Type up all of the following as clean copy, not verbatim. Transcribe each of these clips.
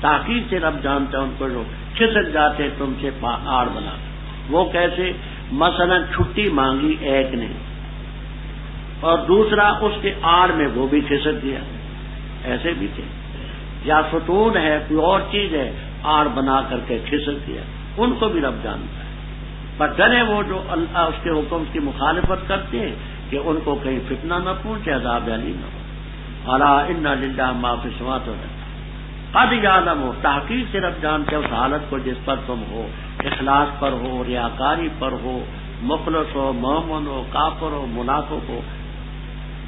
تحقیق سے رب جانتا ہے ان کو جو کھسک جاتے تم سے آڑ بنا. وہ کیسے؟ مثلا چھٹی مانگی ایک نے اور دوسرا اس کے آڑ میں وہ بھی کھسک گیا، ایسے بھی تھے. یا ستون ہے، کوئی اور چیز ہے، آڑ بنا کر کے کھسک گیا، ان کو بھی رب جانتا ہے. پر ڈرے وہ جو اللہ اس کے حکم کی مخالفت کرتے ہیں کہ ان کو کہیں فتنہ نہ پہنچے، عذاب علیم نہ ہو. الا ان للہ ما فی السماوات والارض قد یعلم، تحقیق سے رب جانتے اس حالت کو جس پر تم ہو، اخلاص پر ہو، ریاکاری پر ہو، مخلص ہو، مومن ہو، کافر ہو، منافق ہو.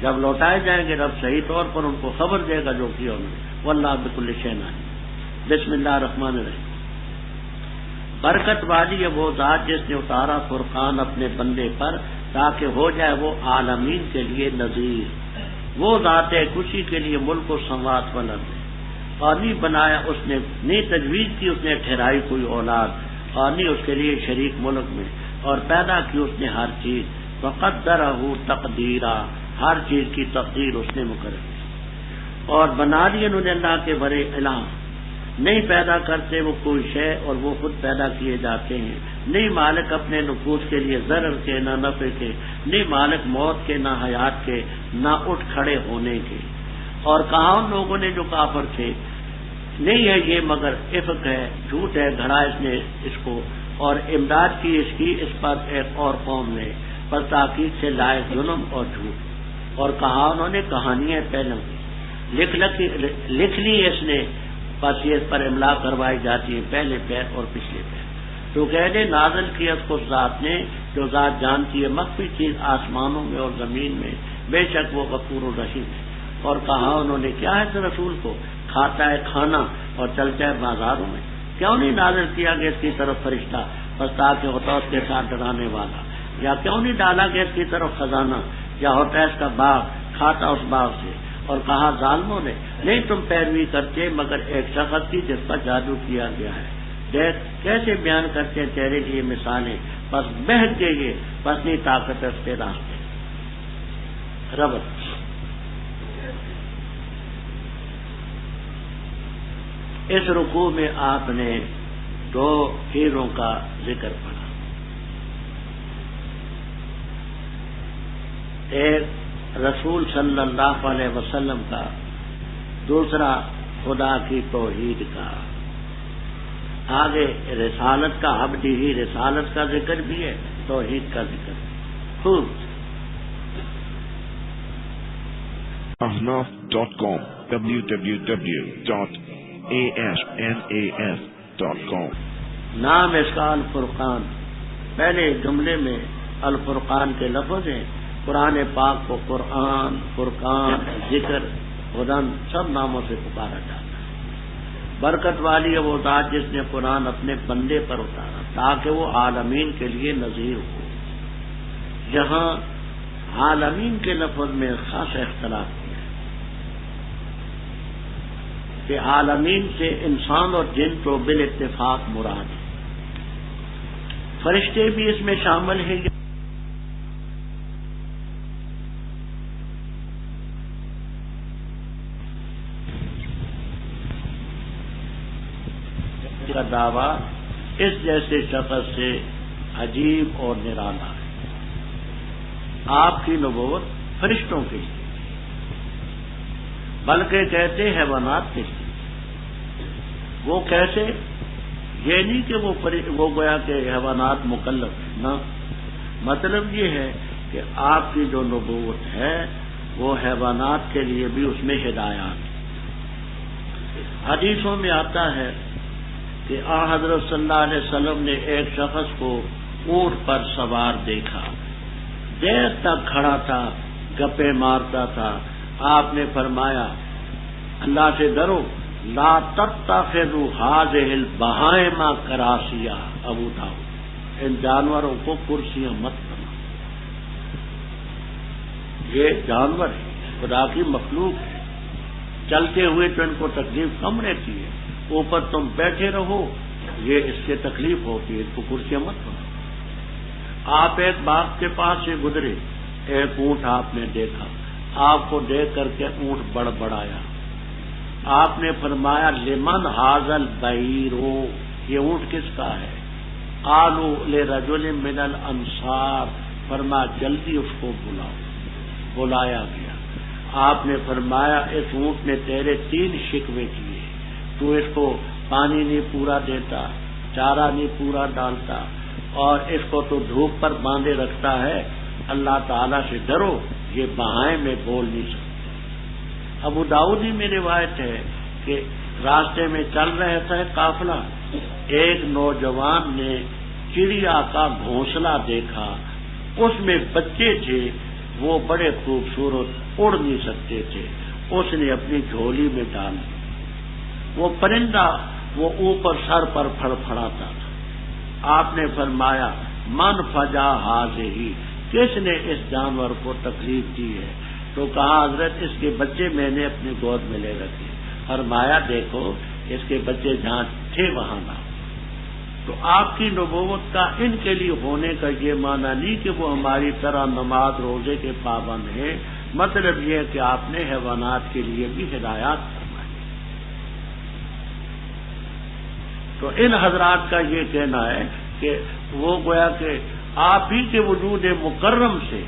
جب لوٹائے جائیں گے رب صحیح طور پر ان کو خبر دے گا جو کیا انہوں نے. واللہ بکل شیء علیم. بسم اللہ الرحمن الرحیم. برکت والی ہے وہ ذات جس نے اتارا فرقان اپنے بندے پر تاکہ ہو جائے وہ عالمین کے لیے نذیر. وہ ذات ہے خوشی کے لیے ملک و سماوات والارض، اور نہیں بنایا اس نے، نہیں تجویز کی اس نے ٹھہرائی کوئی اولاد، اور نہیں اس کے لیے شریک ملک میں، اور پیدا کی اس نے ہر چیز. وقدرہ تقدیرا، ہر چیز کی تقدیر اس نے مقرر کی. اور بنا لیے انہوں نے اللہ کے بڑے الہ. نہیں پیدا کرتے وہ کوئی شے اور وہ خود پیدا کیے جاتے ہیں. نہیں مالک اپنے نفوذ کے لیے ضرر کے نہ نفع کے، نہیں مالک موت کے نہ حیات کے نہ اٹھ کھڑے ہونے کے. اور کہا ان لوگوں نے جو کافر تھے نہیں ہے یہ مگر افق ہے، جھوٹ ہے، گھڑا اس نے اس کو، اور امداد کی اس کی اس پر ایک اور قوم نے، پر تحقیق سے لائے ظلم اور جھوٹ. اور کہا انہوں نے کہانیاں پہلے لکھ لی اس نے، بس یہ اس پر املا کروائی جاتی ہے پہلے پیر اور پچھلے پیر. تو کہنے نازل کیا اس کو ذات نے جو ذات جانتی ہے مخفی چیز آسمانوں میں اور زمین میں، بے شک وہ غفور الرحیم ہے. اور کہا انہوں نے کیا ہے اس رسول کو، کھاتا ہے کھانا اور چلتا ہے بازاروں میں، کیوں نہیں نازل کیا گیا اس کی طرف فرشتہ بس تاکہ ہوتا اس کے ساتھ ڈرانے والا، یا کیوں نہیں ڈالا گیا اس کی طرف خزانہ، یا ہوتا ہے اس کا باغ کھاتا اس باغ سے. اور کہا ظالموں نے نہیں تم پیروی کرتے مگر ایک شخص کی جس پر جادو کیا گیا ہے. دیکھ کیسے بیان کرتے تیرے لیے مثالیں، بس بہک گئے یہ، بس نہیں طاقت اس کے راستے. ربط اس رکوع میں آپ نے دو ہیروں کا ذکر پڑھا. ایک رسول صلی اللہ علیہ وسلم کا، دوسرا خدا کی توحید کا. آگے رسالت کا، عبدی ہی رسالت کا ذکر بھی ہے، توحید کا ذکر خوب. ahnaf.com www.ahnaf.com. نام اس کا الفرقان. پہلے جملے میں الفرقان کے لفظ ہیں. قرآن پاک کو قرآن، فرقان، ذکر، ہدن سب ناموں سے پکارا جاتا ہے. برکت والی ہے وہ ذات جس نے قرآن اپنے بندے پر اتارا تاکہ وہ عالمین کے لیے نذیر ہو. یہاں عالمین کے لفظ میں خاص اختلاف کیا ہے کہ عالمین سے انسان اور جن تو بالاتفاق مراد ہے. فرشتے بھی اس میں شامل ہیں. کا دعویٰ اس جیسے شخص سے عجیب اور نرالا ہے. آپ کی نبوت فرشتوں کے لیے، بلکہ کہتے حیوانات کے لیے. وہ کیسے؟ یہ نہیں کہ وہ گویا کہ حیوانات مکلف ہیں، نہ. مطلب یہ ہے کہ آپ کی جو نبوت ہے وہ حیوانات کے لیے بھی اس میں ہدایات. حدیثوں میں آتا ہے کہ حضرت صلی اللہ علیہ وسلم نے ایک شخص کو اونٹ پر سوار دیکھا، دیر تک کھڑا تھا، گپے مارتا تھا. آپ نے فرمایا اللہ سے ڈرو، لا تتخذوا هذه البهائم کراسیا. ابو داؤد، ان جانوروں کو کرسیاں مت بنا. یہ جانور خدا کی مخلوق ہے، چلتے ہوئے تو ان کو تکلیف کم رہتی ہے، اوپر تم بیٹھے رہو یہ اس سے تکلیف ہوتی ہے، اس کو کرسیاں مت بنا. آپ ایک باغ کے پاس سے گزرے، ایک اونٹ آپ نے دیکھا، آپ کو دیکھ کر کے اونٹ بڑبڑایا. آپ نے فرمایا لمن حاضل بعیرو، یہ اونٹ کس کا ہے؟ قالوا لرجل من الانصار، فرمایا جلدی اس کو بلاؤ۔ بلایا گیا، آپ نے فرمایا اس اونٹ نے تیرے 3 شکوے کیے، تو اس کو پانی نہیں پورا دیتا، چارہ نہیں پورا ڈالتا، اور اس کو تو دھوپ پر باندھے رکھتا ہے، اللہ تعالیٰ سے ڈرو، یہ بہائیں میں بول نہیں سکتے۔ ابو داؤدی میں روایت ہے کہ راستے میں چل رہے تھے قافلہ، ایک نوجوان نے چڑیا کا گھونسلہ دیکھا، اس میں بچے تھے، وہ بڑے خوبصورت، اڑ نہیں سکتے تھے، اس نے اپنی جھولی میں ڈال دی۔ وہ پرندہ وہ اوپر سر پر پھڑپھڑاتا تھا۔ آپ نے فرمایا من فجا ہاذہ، کس نے اس جانور کو تکلیف دی ہے؟ تو کہا حضرت اس کے بچے میں نے اپنی گود میں لے رکھے۔ فرمایا دیکھو اس کے بچے جہاں تھے وہاں نہ۔ تو آپ کی نبوت کا ان کے لیے ہونے کا یہ معنی نہیں کہ وہ ہماری طرح نماز روزے کے پابند ہیں، مطلب یہ ہے کہ آپ نے حیوانات کے لیے بھی ہدایات فرمائی۔ تو ان حضرات کا یہ کہنا ہے کہ وہ گویا کہ آپ ہی کے وجود مکرم سے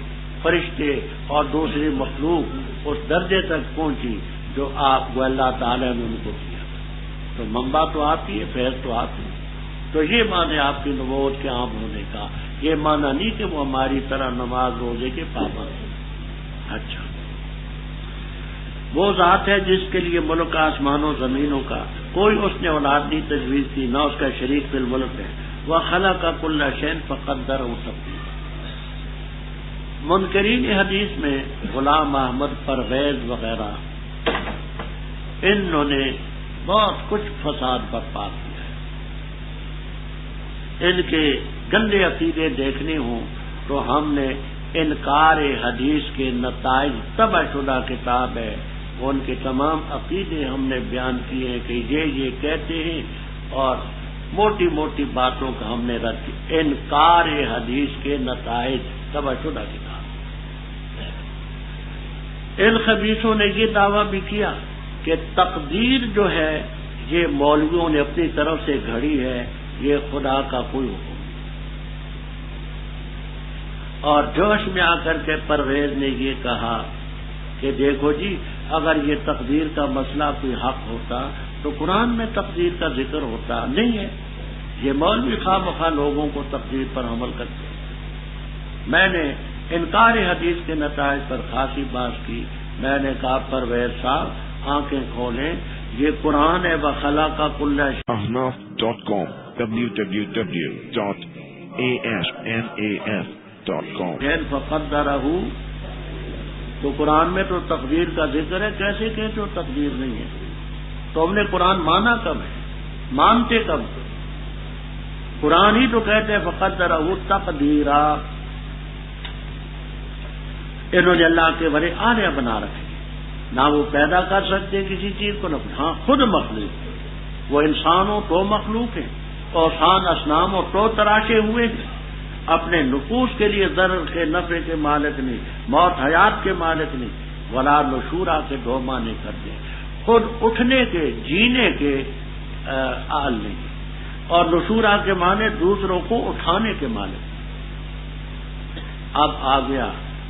فرشتے اور دوسری مخلوق اس درجے تک پہنچی جو آپ کو اللہ تعالیٰ نے ان کو کیا، تو منبع تو آپ ہی ہے، فیض تو آپ ہی۔ تو یہ معنی آپ کی نبوت کے عام ہونے کا، یہ معنی نہیں کہ وہ ہماری طرح نماز روزے کے پابند ہیں۔ اچھا، وہ ذات ہے جس کے لیے ملک آسمانوں زمینوں کا، کوئی اس نے اولاد نہیں تجویز کی، نہ اس کا شریک فی الملک ہے، وَخَلَقَ كُلَّ شَيْءٍ فَقَدَّرَهُ تَقْدِيرًا۔ منکرین حدیث میں غلام احمد پرویز وغیرہ انہوں نے بہت کچھ فساد برپا کیا ہے۔ ان کے گندے عقیدے دیکھنے ہوں تو ہم نے انکار حدیث کے نتائج طبع شدہ کتاب ہے، ان کے تمام عقیدے ہم نے بیان کیے ہیں کہ یہ کہتے ہیں، اور موٹی موٹی باتوں کا ہم نے رد کیا۔ انکار حدیث کے نتائج طبع شدہ کتاب۔ ان خبیثوں نے یہ دعویٰ بھی کیا کہ تقدیر جو ہے یہ مولویوں نے اپنی طرف سے گھڑی ہے، یہ خدا کا کوئی حکم نہیں۔ اور جوش میں آ کر کے پرویز نے یہ کہا کہ دیکھو جی، اگر یہ تقدیر کا مسئلہ کوئی حق ہوتا تو قرآن میں تقدیر کا ذکر ہوتا نہیں ہے، یہ مولوی خواہ مخواہ لوگوں کو تقدیر پر عمل کرتے ہیں۔ میں نے انکار حدیث کے نتائج پر خاصی بات کی۔ میں نے کہا پرویز صاحب آنکھیں کھولیں، یہ قرآن ہے، وَخَلَقَ كُلَّ شَيْءٍ ahnaf.com www.asnaf.com فَقَدَّرَهُ، تو قرآن میں تو تقدیر کا ذکر ہے، کیسے کہتے ہو تقدیر نہیں ہے؟ تو ہم نے قرآن مانا کب ہے؟ مانتے کب؟ قرآن ہی تو کہتے ہیں فَقَدَّرَهُ تَقْدِيرًا۔ انہوں نے اللہ کے بڑے آلیہ بنا رکھے، نہ وہ پیدا کر سکتے کسی چیز کو، نہ ہاں خود مخلوق، وہ انسانوں تو مخلوق ہیں، اوثان اصنام اور تو تراشے ہوئے ہیں، اپنے نفوس کے لیے ضرر کے نفع کے مالک نہیں، موت حیات کے مالک نہیں، ولا نشورا کے دو معنی کرتے، خود اٹھنے کے جینے کے اہل نہیں، اور نشورا کے معنی دوسروں کو اٹھانے کے مالک۔ اب آ گیا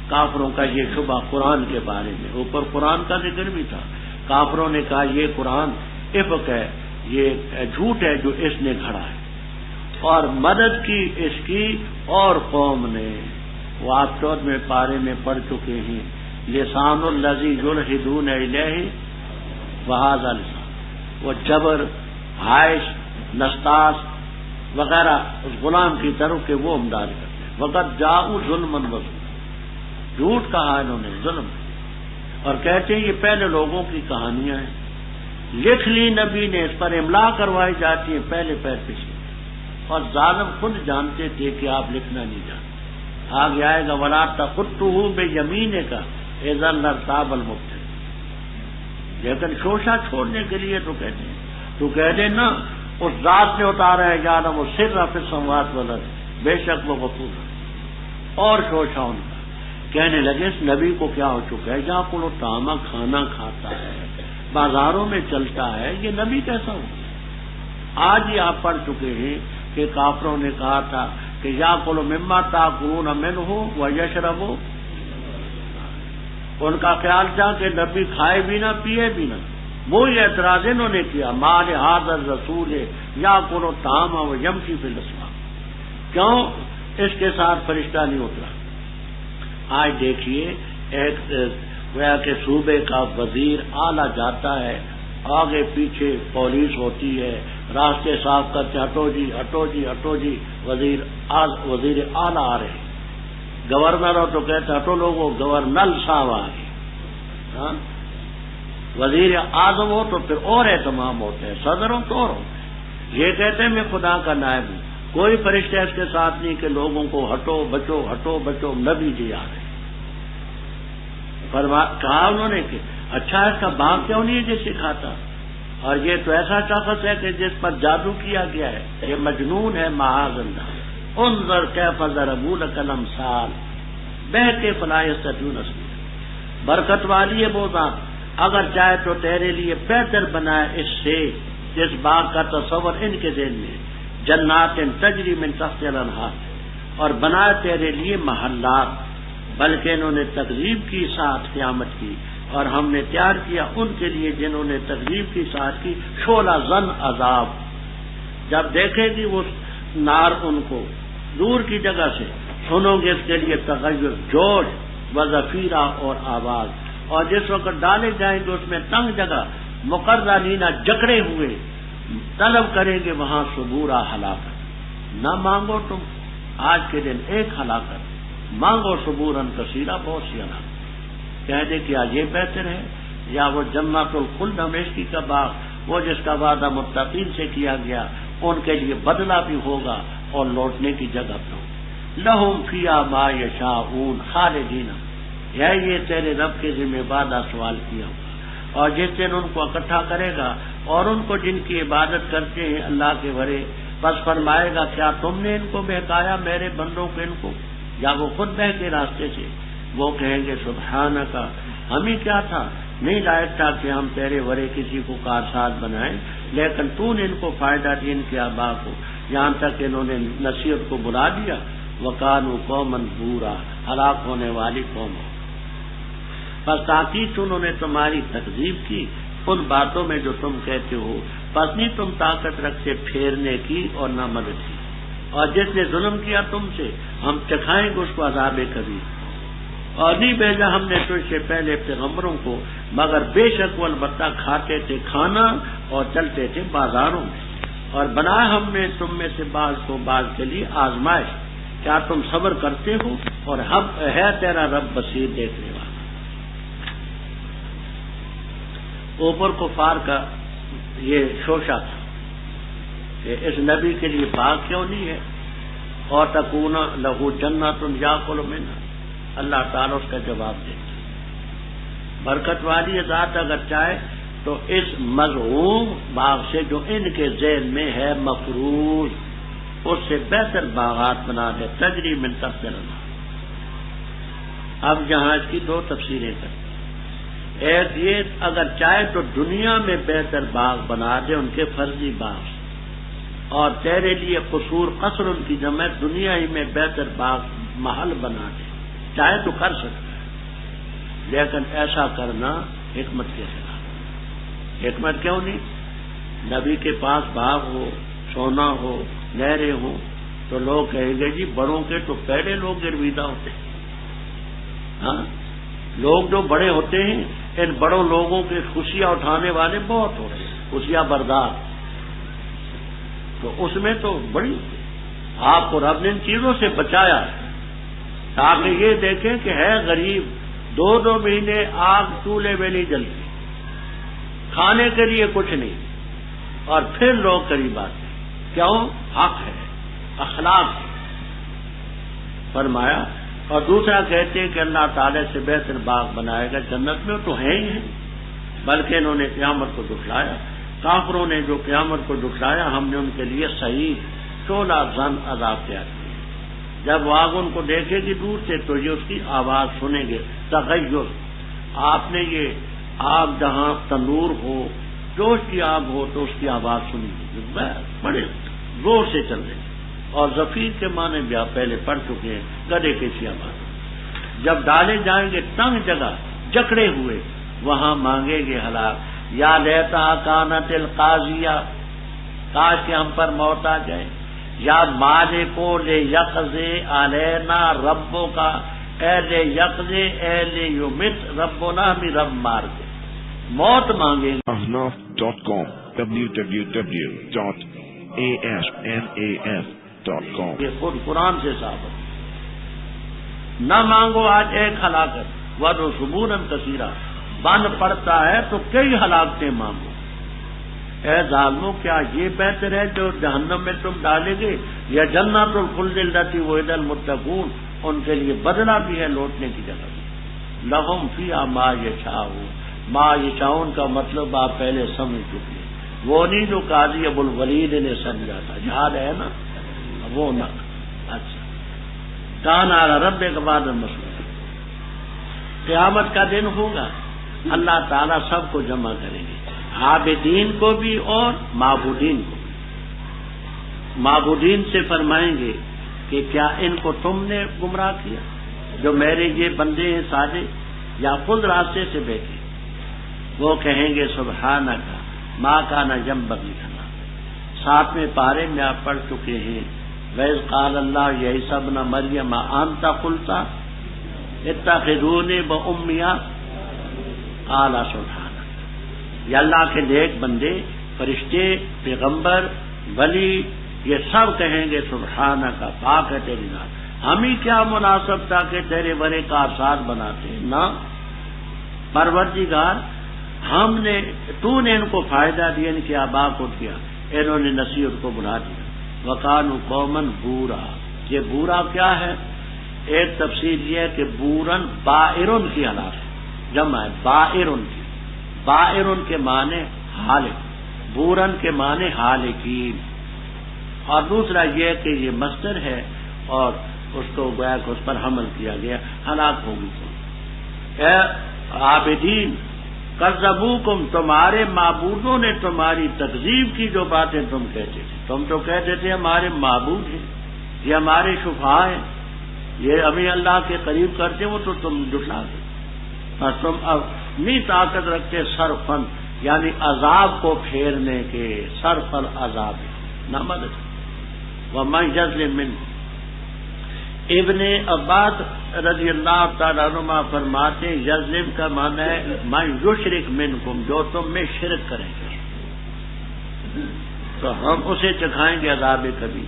کافروں کا یہ شبہ قرآن کے بارے میں، اوپر قرآن کا ذکر بھی تھا۔ کافروں نے کہا یہ قرآن افق ہے، یہ جھوٹ ہے جو اس نے گھڑا ہے، اور مدد کی اس کی اور قوم نے۔ وہ آپ 14ویں پارے میں پڑھ چکے ہیں، لسان الذی یلحدون الیہ وہذا لسان، وہ جبر، حائش، نستاس وغیرہ اس غلام کی طرف کے وہ امداد کرتے ہیں۔ وقت جاؤ ظلم وظلم، جھوٹ کہا انہوں نے، ظلم، اور کہتے ہیں یہ پہلے لوگوں کی کہانیاں ہیں، لکھ لی نبی نے، اس پر املا کروائی جاتی ہے پہلے پیر پچھلے، اور ظالم خود جانتے تھے کہ آپ لکھنا نہیں جانتے۔ آگے آئے گا ولا تخطہ بیمینک اذا لارتاب المبطل، لیکن شوشہ چھوڑنے کے لیے تو کہتے ہیں، تو کہہ دے نا اس ذات نے اتارا ہے یعلم السر فی السماوات والارض، بے شک وہ غفور ہے۔ اور شوشہ ان کا کہنے لگے اس نبی کو کیا ہو چکا ہے، جہاں کو طعامہ کھانا کھاتا ہے، بازاروں میں چلتا ہے، یہ نبی کیسا ہو؟ آج ہی آپ پڑھ چکے ہیں کہ کافروں نے کہا تھا کہ یا کلوا مما تاکلون منہ ویشرب، ان کا خیال تھا کہ نبی کھائے بھی نہ پیے بھی نہ. وہی اعتراض انہوں نے کیا مال ھذا الرسول یاکل الطعام ویمشی فی الاسواق، کیوں اس کے ساتھ فرشتہ نہیں اترا؟ آج دیکھیے ایک گویا کہ صوبے کا وزیر اعلیٰ جاتا ہے، آگے پیچھے پولیس ہوتی ہے، راستے صاف کرتے ہٹو جی ہٹو جی ہٹو جی، وزیر اعلیٰ آ رہے ہیں. گورنر ہو تو کہتے ہٹو لوگوں، گورنر صاحب آ گئے. ہاں وزیر اعظم ہو تو پھر اور اہتمام ہوتے ہیں، صدر ہو تو اور ہو. یہ کہتے ہیں میں خدا کا نائب ہوں، کوئی فرشتہ اس کے ساتھ نہیں کہ لوگوں کو ہٹو بچو، نبی جی آ رہے. کہا انہوں نے کہ اچھا اس کا باپ کیوں نہیں ہے جسے کھاتا؟ اور یہ تو ایسا شخص ہے کہ جس پر جادو کیا گیا ہے، یہ مجنون ہے معاذ اللہ. انظر کیف ضربوا لک الامثال بہتے فلا یستطیعون سبیلا. برکت والی ہے وہ ذات، اگر چاہے تو تیرے لیے بہتر بنائے اس سے جس باغ کا تصور ان کے ذہن میں، جنات تجری من تحتها الانہار، اور بنائے تیرے لیے محلات. بلکہ انہوں نے تکذیب کی ساتھ قیامت کی، اور ہم نے تیار کیا ان کے لیے جنہوں نے تکذیب کی ساتھ کی شعلہ زن عذاب. جب دیکھے گی وہ نار ان کو دور کی جگہ سے، سنو گے اس کے لیے تغیر، جوش و زفیرہ اور آواز. اور جس وقت ڈالے جائیں گے اس میں تنگ جگہ، مقررین جکڑے ہوئے، طلب کریں گے وہاں صبورا ہلاکت. نہ مانگو تم آج کے دن ایک ہلاکت، مانگو صبوراً کثیرہ، بہت سی ہلاکت. کہہ دے کیا یہ بہتر ہے یا وہ جنت الخلد ہمیشگی کا باغ، وہ جس کا وعدہ متقین سے کیا گیا، ان کے لیے بدلہ بھی ہوگا اور لوٹنے کی جگہ بھی ہوگا. لہم فیہا ما یشاءون خالدین، یہ تیرے رب کے ذمہ وعدہ سوال کیا ہوگا. اور جس دن ان کو اکٹھا کرے گا اور ان کو جن کی عبادت کرتے ہیں اللہ کے ورے، بس فرمائے گا کیا تم نے ان کو بہکایا میرے بندوں کو ان کو، یا وہ خود بہ کے راستے سے؟ وہ کہیں گے سبحانک، ہمیں کیا تھا، نہیں لائق تھا کہ ہم تیرے ورے کسی کو کارساز بنائیں، لیکن تو نے ان کو فائدہ دیا ان کے آبا کو، یہاں تک کہ انہوں نے نصیحت کو بلا دیا. وَقَانُوا قَوْمًا بُورًا، ہلاک ہونے والی قوم. بس تاکید انہوں نے تمہاری تکذیب کی ان باتوں میں جو تم کہتے ہو، بس نہیں تم طاقت رکھتے پھیرنے کی اور نہ مدد کی. اور جس نے ظلم کیا تم سے، ہم چکھائیں گے اس کو عذاب کبیر. اور نہیں بھیجا ہم نے تجھ سے پہلے پیغمبروں کو مگر بے شک وہ البتہ کھاتے تھے کھانا اور چلتے تھے بازاروں میں. اور بنایا ہم نے تم میں سے بعض کو بعض کے لیے آزمائش، کیا تم صبر کرتے ہو؟ اور ہے تیرا رب بصیر دیکھنے والا. اوپر کفار کا یہ شوشہ تھا کہ اس نبی کے لیے باغ کیوں نہیں ہے، اور تکون لہو جنت یاکل منہا. اللہ تعالیٰ اس کا جواب دیتا ہے، برکت والی ذات اگر چاہے تو اس مذعوم باغ سے جو ان کے ذہن میں ہے مفروض، اس سے بہتر باغات بنا دے، تجری من تحتها الانہار. اب یہاں اس کی دو تفسیریں کرتے ہیں. ایک یہ اگر چاہے تو دنیا میں بہتر باغ بنا دے ان کے فرضی باغ، اور تیرے لیے قصور قصر ان کی جمع دنیا ہی میں بہتر باغ محل بنا دے، چاہے تو کر سکتا ہے. لیکن ایسا کرنا حکمت کے خلاف. حکمت کیوں نہیں؟ نبی کے پاس باغ ہو، سونا ہو، نہریں ہوں، تو لوگ کہیں گے جی بڑوں کے تو پہلے لوگ گرویدہ ہوتے ہیں. ہاں لوگ جو بڑے ہوتے ہیں ان بڑوں لوگوں کے خوشیاں اٹھانے والے بہت ہوتے ہیں، خوشیاں بردار. تو اس میں تو بڑی آپ کو رب نے ان چیزوں سے بچایا ہے تاکہ یہ دیکھیں کہ ہے غریب، 2 مہینے آگ چولہے میں نہیں جلتی، کھانے کے لیے کچھ نہیں، اور پھر لوگ قریب آتے ہیں. کیوں؟ حق ہے، اخلاق ہے فرمایا. اور دوسرا کہتے ہیں کہ اللہ تعالی سے بہتر باغ بنائے گا جنت میں، تو ہے ہی ہے. بلکہ انہوں نے قیامت کو دکھلایا. کافروں نے جو قیامت کو دکھلایا، ہم نے ان کے لیے صحیح 16 زن عذاب تیار کیے. جب وہ آگ ان کو دیکھے گی دور سے تو یہ اس کی آواز سنیں گے، تغیر. آپ نے یہ آگ جہاں تنور ہو، جوش کی آگ ہو تو اس کی آواز سنی بڑے زور سے چل رہے ہیں، اور زفیر کے معنی بھی آپ پہلے پڑھ چکے ہیں، گدے کی سی آواز۔ جب ڈالے جائیں گے تنگ جگہ جکڑے ہوئے، وہاں مانگیں گے ہلاک، یا لیتا کانت القاضیہ، کاش کہ ہم پر موت آ جائے، یا مالکو لے یقضے علینا ربوں کا، اے لے یقضے اے لے یمت ربنا، ہمیں رب مار دے، موت مانگیں گے۔ ahnaf.com www.asnaf.com یہ خود قرآن سے ثابت۔ نہ مانگو آج ایک ہلاکت، ورنہ ثبوراً کثیرہ، بن پڑتا ہے تو کئی ہلاکتیں مانگو۔ اے ظالموں، کیا یہ بہتر ہے جو جہنم میں تم ڈالے گے، یا جنت الخلد التی وعد المتقون، ان کے لیے بدلہ بھی ہے لوٹنے کی جگہ بھی۔ لہم فیہا ما یشاؤون، ما یشاؤون کا مطلب آپ پہلے سمجھ چکے، وہ نہیں جو قاضی ابو الولید نے سمجھا تھا، یاد ہے نا وہ نہ۔ اچھا، کان علی ربک وعدا مسئولہ، قیامت کا دن ہوگا، اللہ تعالیٰ سب کو جمع کریں گے، عابدین کو بھی اور معبودین کو بھی۔ معبودین سے فرمائیں گے کہ کیا ان کو تم نے گمراہ کیا، جو میرے یہ بندے ہیں سارے، یا خود راستے سے بیٹھے؟ وہ کہیں گے سبحانک ما کان ینبغی لنا۔ 7ویں پارے میں آپ پڑھ چکے ہیں، وَإِذْ قَالَ اللَّهُ يَا عِيسَى ابْنَ مَرْيَمَ أَنْتَ قُلْتَ اتَّخِذُونِي وَأُمِّيَ قَالَ سبحانک۔ یہ اللہ کے نیک بندے، فرشتے، پیغمبر، ولی، یہ سب کہیں گے سبحانک، پاک ہے تیری ذات، ہمیں کیا مناسب تھا کہ تیرے بڑے کارساز بناتے، نہ پروردگار، ہم نے، تو نے ان کو فائدہ دیا، ان کے آبا کو دیا، انہوں نے نصیحت کو بلا دیا۔ وَقَالُوا قَوْمًا بُورًا، یہ بورا کیا ہے؟ ایک تفسیر یہ ہے کہ بورن بائرن کی حالت ہے، جمع ہے بائرن کی، بائرن کے معنی حالق، بورن کے معنی حالقین، اور دوسرا یہ کہ یہ مصدر ہے اور اس کو گویا کہ اس پر حمل کیا گیا، ہلاک ہوگی تو۔ اے عابدین، کذبوکم، تمہارے معبودوں نے تمہاری تکذیب کی، جو باتیں تم کہتے تھے، تم تو کہتے تھے ہمارے معبود ہیں، یہ ہمارے شفاء ہیں، یہ ہمیں اللہ کے قریب کرتے، وہ تو تم جھٹلا دو، اور تم اب نہیں طاقت رکھتے صرفن، یعنی عذاب کو پھیرنے کے، صرف العذاب نہ مدد۔ وَمَن يَظْلِم مِّنْکُم، ابن عباس رضی اللہ تعالیٰ عنہ فرماتے ہیں یظلم کا معنی ہے من یشرک منکم، جو تم میں شرک کریں گے تو ہم اسے چکھائیں گے عذاب کبھی۔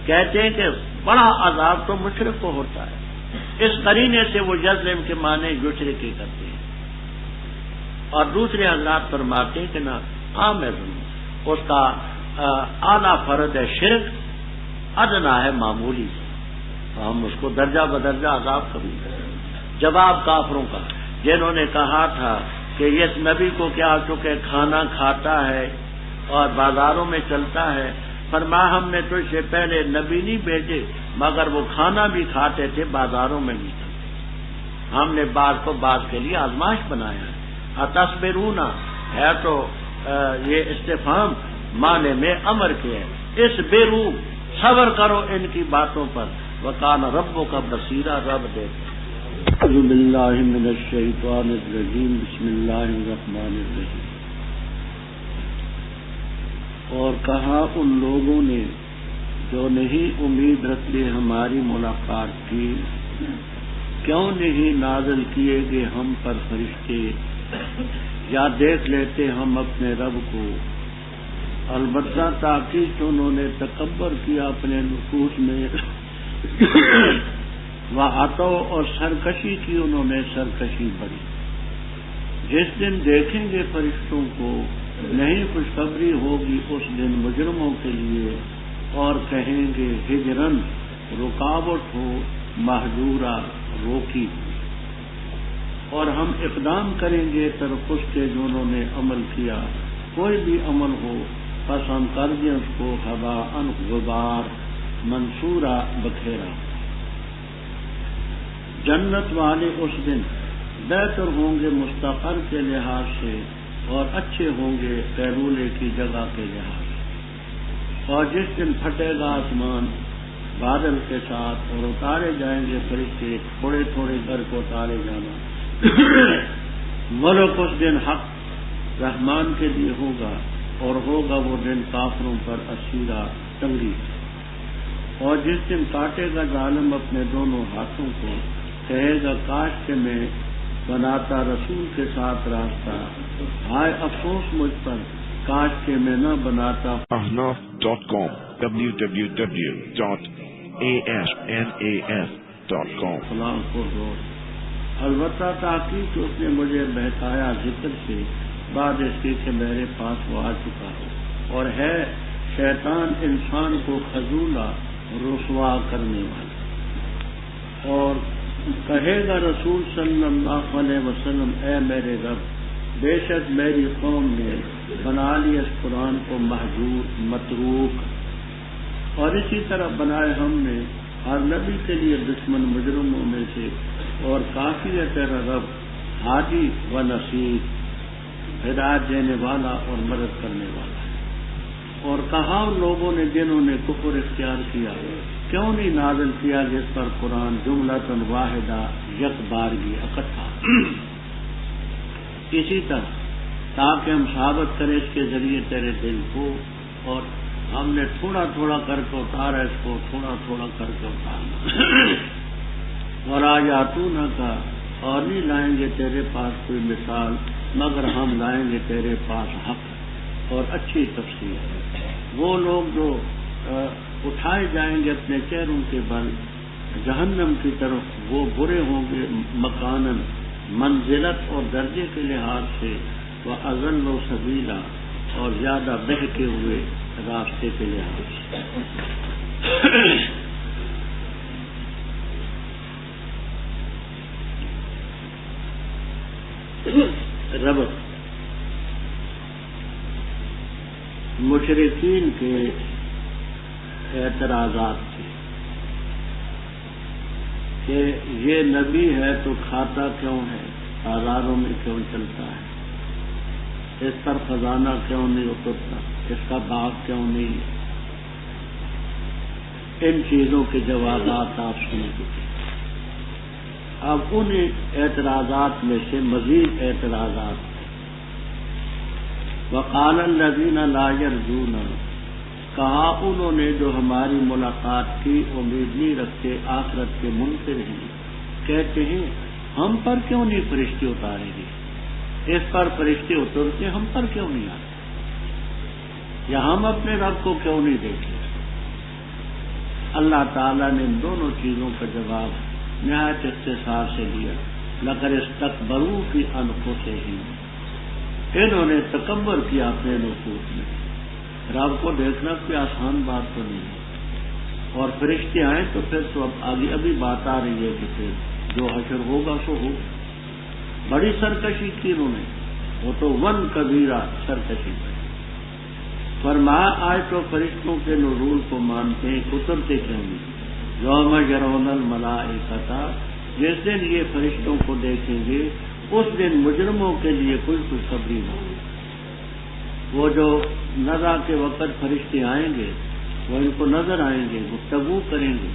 کہتے ہیں کہ بڑا عذاب تو مشرک کو ہوتا ہے، اس قرینے سے وہ یظلم کے معنی یشرک ہی کرتے ہیں۔ اور دوسرے حضرات فرماتے ہیں کہ نہ عام ہے، اس کا اعلیٰ فرد ہے شرک، ادنا ہے معمولی سے، ہم اس کو درجہ بدرجہ عذاب کبھی کریں۔ جواب کافروں کا، جنہوں نے کہا تھا کہ یہ نبی کو کیا چکے کھانا کھاتا ہے اور بازاروں میں چلتا ہے، فرمایا ہم نے تجھ سے پہلے نبی نہیں بھیجے مگر وہ کھانا بھی کھاتے تھے، بازاروں میں بھی چلتے، ہم نے بعض کو بعض کے لیے آزمائش بنایا ہے۔ اتصبرون ہے تو یہ استفہام معنی میں امر کے ہے، اس بیرو، صبر کرو ان کی باتوں پر، وَقَانَ رَبُّكَ بَصِيرًا، رب دیکھے۔ اعوذ باللہ من الشیطان الرجیم، بسم اللہ الرحمن الرحیم۔ اور کہا ان لوگوں نے جو نہیں امید رکھتے ہماری ملاقات کی، کیوں نہیں نازل کیے گے ہم پر فرشتے، یا دیکھ لیتے ہم اپنے رب کو۔ البتہ تاکہ انہوں نے تکبر کیا اپنے نفوس میں، وعتو، اور سرکشی کی انہوں نے سرکشی بڑھی۔ جس دن دیکھیں گے فرشتوں کو نہیں خوشخبری ہوگی اس دن مجرموں کے لیے، اور کہیں گے ہجرن، رکاوٹ ہو، مہجورہ، روکی ہو، اور ہم اقدام کریں گے طرف اس کے جو انہوں نے عمل کیا، کوئی بھی عمل ہو پس ہم کر دیں اس کو ہباء غبار، منصورہ، بکھیرا۔ جنت والے اس دن بہتر ہوں گے مستقر کے لحاظ سے اور اچھے ہوں گے قیلولے کی جگہ کے لحاظ سے۔ اور جس دن پھٹے گا آسمان بادل کے ساتھ اور اتارے جائیں گے فرشتے، تھوڑے تھوڑے کر کو اتارے جانا، ملک اس دن حق رحمان کے لیے ہوگا، اور ہوگا وہ دن کافروں پر اسیرا تنگی۔ اور جس دن کاٹے گا ظالم اپنے دونوں ہاتھوں کو، کہے گا کاش کہ میں بناتا رسول کے ساتھ راستہ، ہائے افسوس مجھ پر کاش کہ میں نہ بناتا۔ Ahnaf.com www.ahnas.com فلاں کو روز البتہ تحقیق اس نے مجھے بہتایا ذکر سے بعد اس کی کہ میرے پاس وہ آ چکا ہو، اور ہے شیطان انسان کو خذولا رسوا کرنے والا۔ اور کہے گا رسول صلی اللہ علیہ وسلم اے میرے رب، بے شک میری قوم نے بنا لی اس قرآن کو مہجور متروک، اور اسی طرح بنائے ہم نے ہر نبی کے لیے دشمن مجرموں میں سے، اور کافی ہے تیرا رب ہادی و نصیر، ہدایت دینے والا اور مدد کرنے والا ہے۔ اور کہا ان لوگوں نے جنہوں نے کفر اختیار کیا، کیوں نہیں نازل کیا جس پر قرآن جملۃ واحدہ یک بارگی اکٹھا، اسی طرح تاکہ ہم ثابت کریں اس کے ذریعے تیرے دل کو، اور ہم نے تھوڑا تھوڑا کر کے اتارا اس کو، تھوڑا تھوڑا کر کے اتارنا۔ اور آیاتنا کا، اور نہیں لائیں گے تیرے پاس کوئی مثال مگر ہم لائیں گے تیرے پاس حق اور اچھی تفسیر۔ وہ لوگ جو اٹھائے جائیں گے اپنے چہروں کے بل جہنم کی طرف، وہ برے ہوں گے مکانن منزلت اور درجے کے لحاظ سے، وہ اضل و سبیلا اور زیادہ بہکے ہوئے راستے کے لحاظ سے۔ ربط مشرکین کے اعتراضات تھے کہ یہ نبی ہے تو کھاتا کیوں ہے، بازاروں میں کیوں چلتا ہے، اس پر خزانہ کیوں نہیں اترتا، اس کا باغ کیوں نہیں۔ ان چیزوں کے جوابات آپ سن چکے۔ اب ان اعتراضات میں سے مزید اعتراضات، وقال الذین لا یرجون، کہا انہوں نے جو ہماری ملاقات کی امید نہیں رکھتے، آخرت کے منکر ہیں، کہتے ہیں ہم پر کیوں نہیں فرشتے اتارے گے، اس پر فرشتے اترتے ہم پر کیوں نہیں آتے، یا ہم اپنے رب کو کیوں نہیں دیکھتے۔ اللہ تعالیٰ نے ان دونوں چیزوں کا جواب نہایت اختصار سے دیا۔ لقد استکبروا فی انفسہم، انہوں نے تکبر کیا اپنے نفوس میں۔ رب کو دیکھنا کوئی آسان بات تو نہیں ہے، اور فرشتے آئیں تو پھر تو اب آگے ابھی بات آ رہی ہے کہ پھر جو حشر ہوگا سو ہوگا۔ بڑی سرکشی کی انہوں نے، وہ تو ون کبیرہ سرکشی کی۔ فرمایا آج تو فرشتوں کے نزول کو مانتے ہیں، اترتے کیوں نہیں؟ یوم یرون الملائکۃ، جس دن یہ فرشتوں کو دیکھیں گے اس دن مجرموں کے لیے کوئی خوشخبری نہ ہو۔ وہ جو نزا کے وقت فرشتے آئیں گے وہ ان کو نظر آئیں گے، گفتگو کریں گے،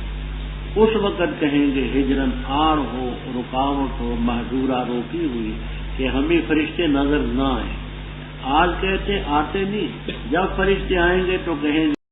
اس وقت کہیں گے ہجرن آر ہو، رکاوٹ ہو، محجورہ روکی ہوئی کہ ہمیں فرشتے نظر نہ آئیں۔ آج کہتے آتے نہیں، جب فرشتے آئیں گے تو کہیں